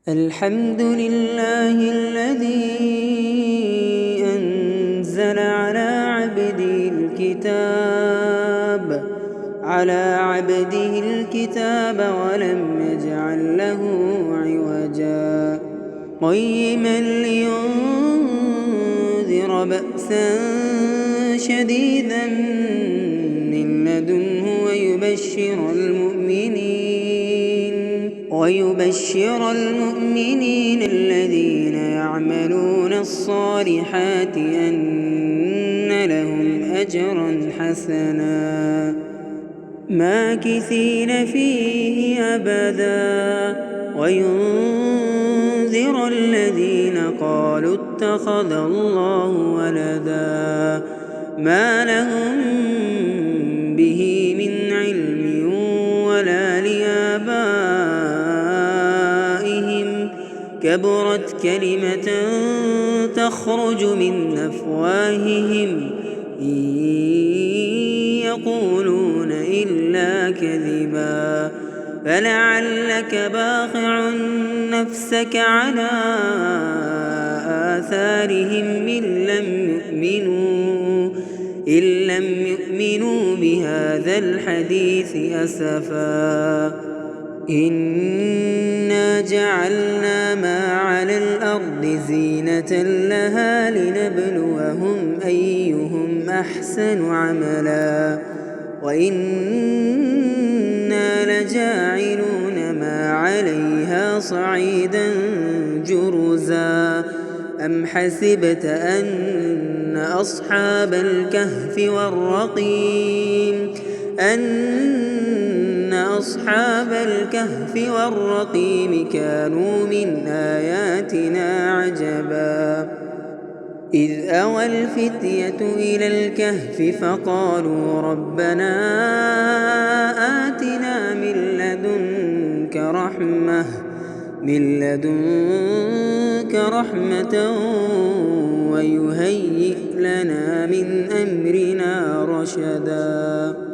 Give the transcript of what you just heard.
الحمد لله الذي أنزل على عبده الكتاب ولم يجعل له عوجا قيما لينذر بأسا شديدا من لدنه ويبشر المؤمنين الذين يعملون الصالحات أن لهم أجرا حسنا ماكثين فيه أبدا وينذر الذين قالوا اتخذ الله ولدا ما لهم به من علم ولا لآبائهم كبرت كلمة تخرج من أفواههم إن يقولون إلا كذبا فلعلك باخع نفسك على آثارهم إن لم يؤمنوا بهذا الحديث أسفا إنا جعلنا ما على الأرض زينة لها لنبلوهم أيهم أحسن عملا وإنا لجاعلون ما عليها صعيدا جرزا أم حسبت أن أصحاب الكهف والرقيم كانوا من آياتنا عجبا إذ أوى الفتية إلى الكهف فقالوا ربنا آتنا من لدنك رحمة ويهيئ لنا من أمرنا رشدا